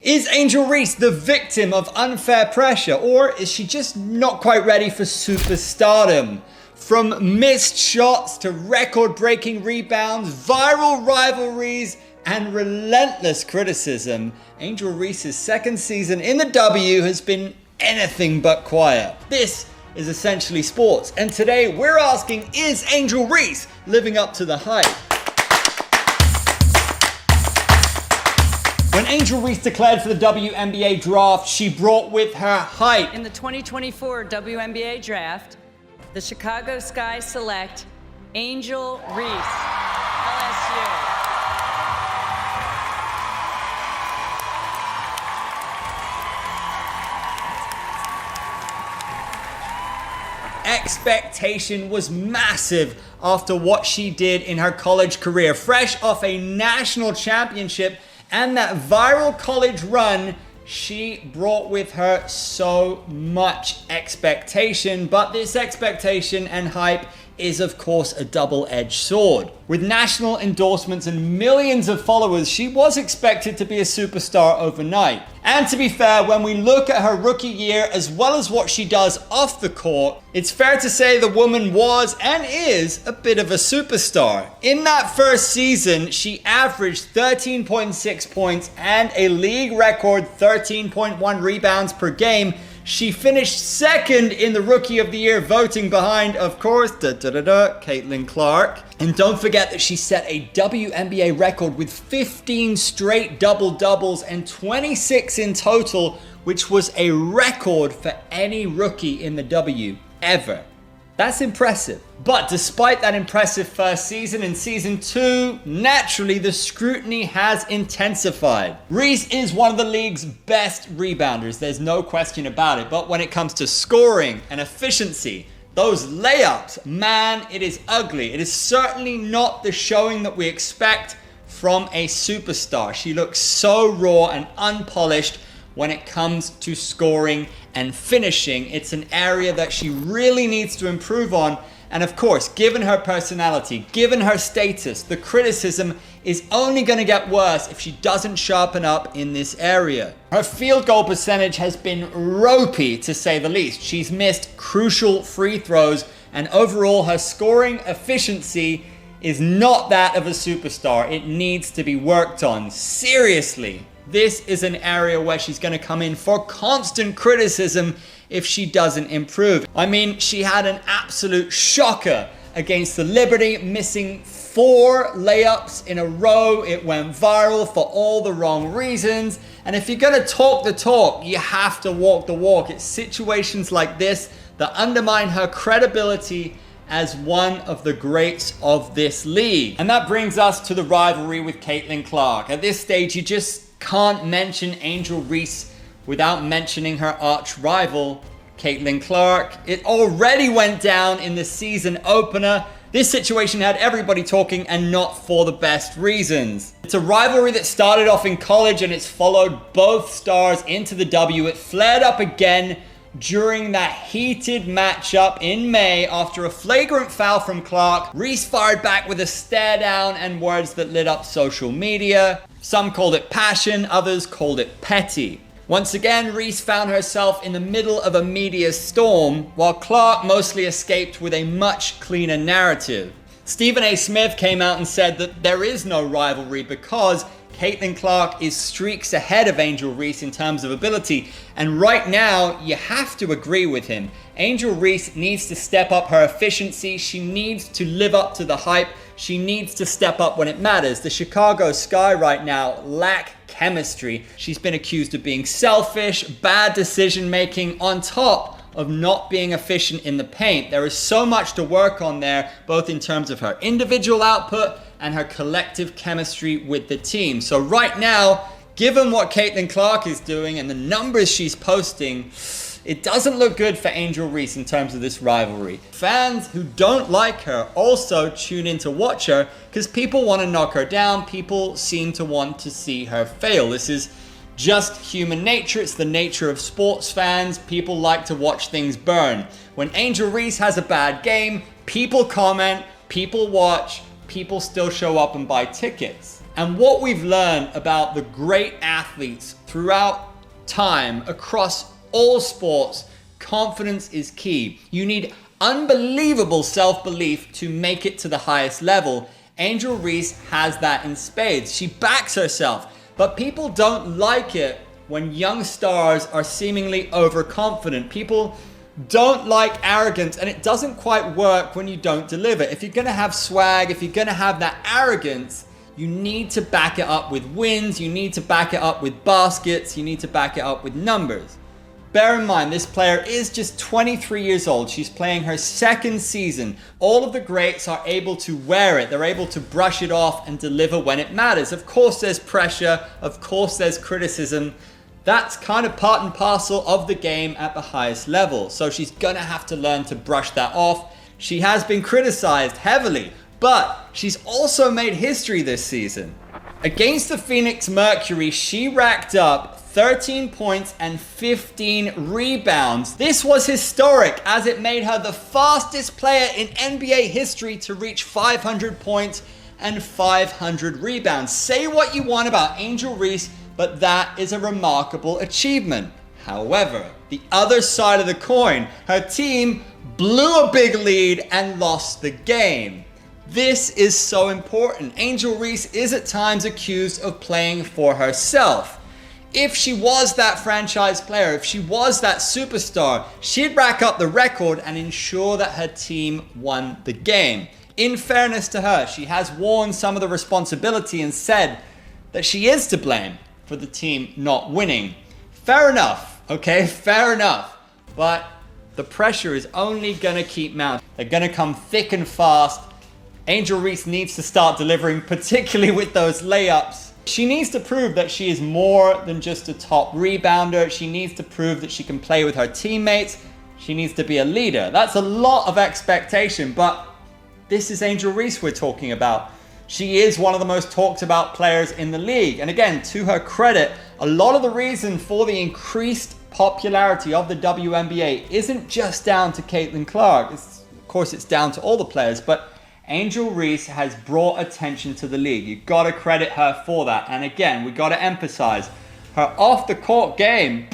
Is Angel Reese the victim of unfair pressure, or is she just not quite ready for superstardom? From missed shots to record-breaking rebounds, viral rivalries, and relentless criticism, Angel Reese's second season in the W has been anything but quiet. This is Essentially Sports, and today we're asking, is Angel Reese living up to the hype? When Angel Reese declared for the WNBA draft, she brought with her hype. In the 2024 WNBA draft, the Chicago Sky select Angel Reese, LSU. Expectation was massive after what she did in her college career. Fresh off a national championship and that viral college run, she brought with her so much expectation. But this expectation and hype is, of course, a double-edged sword. With national endorsements and millions of followers, she was expected to be a superstar overnight. And to be fair, when we look at her rookie year as well as what she does off the court, it's fair to say the woman was and is a bit of a superstar. In that first season, she averaged 13.6 points and a league record 13.1 rebounds per game. She finished second in the Rookie of the Year voting behind, of course, Caitlin Clark. And don't forget that she set a WNBA record with 15 straight double-doubles and 26 in total, which was a record for any rookie in the W ever. That's impressive. But despite that impressive first season, in season 2, naturally the scrutiny has intensified. Reese is one of the league's best rebounders, there's no question about it. But when it comes to scoring and efficiency, those layups, man, it is ugly. It is certainly not the showing that we expect from a superstar. She looks so raw and unpolished when it comes to scoring and finishing. It's an area that she really needs to improve on. And of course, given her personality, given her status, the criticism is only going to get worse if she doesn't sharpen up in this area. Her field goal percentage has been ropey, to say the least. She's missed crucial free throws, and overall her scoring efficiency is not that of a superstar. It needs to be worked on. Seriously. This is an area where she's going to come in for constant criticism if she doesn't improve. I mean, she had an absolute shocker against the Liberty, missing 4 layups in a row. It went viral for all the wrong reasons. And if you're going to talk the talk, you have to walk the walk. It's situations like this that undermine her credibility as one of the greats of this league. And that brings us to the rivalry with Caitlin Clark. At this stage, you just can't mention Angel Reese without mentioning her arch rival, Caitlin Clark. It already went down in the season opener. This situation had everybody talking, and not for the best reasons. It's a rivalry that started off in college and it's followed both stars into the W. It flared up again during that heated matchup in May after a flagrant foul from Clark. Reese fired back with a stare down and words that lit up social media. Some called it passion, others called it petty. Once again, Reese found herself in the middle of a media storm, while Clark mostly escaped with a much cleaner narrative. Stephen A. Smith came out and said that there is no rivalry because Caitlin Clark is streaks ahead of Angel Reese in terms of ability, and right now you have to agree with him. Angel Reese needs to step up her efficiency. She needs to live up to the hype. She needs to step up when it matters. The Chicago Sky right now lack chemistry. She's been accused of being selfish, bad decision making, on top of not being efficient in the paint. There is so much to work on there, both in terms of her individual output and her collective chemistry with the team. So right now, given what Caitlin Clark is doing and the numbers she's posting, it doesn't look good for Angel Reese in terms of this rivalry. Fans who don't like her also tune in to watch her because people want to knock her down. People seem to want to see her fail. This is just human nature. It's the nature of sports fans. People like to watch things burn. When Angel Reese has a bad game, people comment, people watch, people still show up and buy tickets. And what we've learned about the great athletes throughout time across all sports, confidence is key. You need unbelievable self-belief to make it to the highest level. Angel Reese has that in spades. She backs herself, but people don't like it when young stars are seemingly overconfident. People don't like arrogance, and it doesn't quite work when you don't deliver. If you're gonna have swag, if you're gonna have that arrogance, you need to back it up with wins, you need to back it up with baskets, you need to back it up with numbers. Bear in mind, this player is just 23 years old. She's playing her second season. All of the greats are able to wear it. They're able to brush it off and deliver when it matters. Of course, there's pressure. Of course, there's criticism. That's kind of part and parcel of the game at the highest level. So she's gonna have to learn to brush that off. She has been criticized heavily, but she's also made history this season. Against the Phoenix Mercury, she racked up 13 points and 15 rebounds. This was historic, as it made her the fastest player in NBA history to reach 500 points and 500 rebounds. Say what you want about Angel Reese, but that is a remarkable achievement. However, the other side of the coin, her team blew a big lead and lost the game. This is so important. Angel Reese is at times accused of playing for herself. If she was that franchise player, if she was that superstar, she'd rack up the record and ensure that her team won the game. In fairness to her, she has worn some of the responsibility and said that she is to blame for the team not winning. Fair enough, okay? Fair enough. But the pressure is only gonna keep mounting. They're gonna come thick and fast. Angel Reese needs to start delivering, particularly with those layups. She needs to prove that she is more than just a top rebounder. She needs to prove that she can play with her teammates. She needs to be a leader. That's a lot of expectation, but this is Angel Reese we're talking about. She is one of the most talked about players in the league. And again, to her credit, a lot of the reason for the increased popularity of the WNBA isn't just down to Caitlin Clark. Of course, it's down to all the players, but Angel Reese has brought attention to the league. You've got to credit her for that. And again, we got to emphasize her off the court game,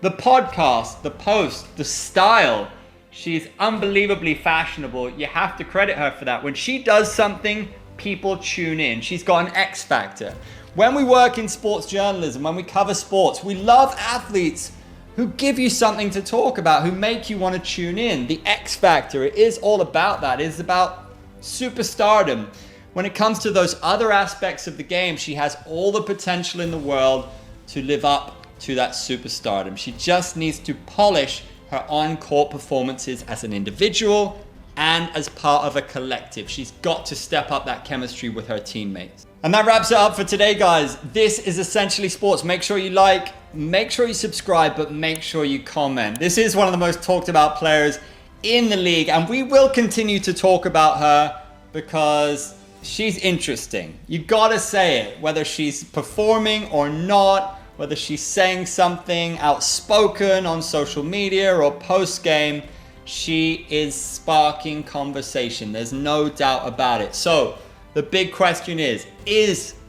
the podcast, the post, the style. She's unbelievably fashionable. You have to credit her for that. When she does something, people tune in. She's got an X factor. When we work in sports journalism, when we cover sports, we love athletes who give you something to talk about, who make you want to tune in. The X factor, it is all about that. It is about superstardom. When it comes to those other aspects of the game, she has all the potential in the world to live up to that superstardom. She just needs to polish her on-court performances as an individual and as part of a collective. She's got to step up that chemistry with her teammates. And that wraps it up for today, guys. This is Essentially Sports. Make sure you like, make sure you subscribe, but make sure you comment. This is one of the most talked about players in the league, and we will continue to talk about her because she's interesting. You gotta say it, whether she's performing or not, whether she's saying something outspoken on social media or post-game, she is sparking conversation. There's no doubt about it. So the big question is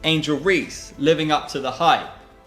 Angel Reese living up to the hype?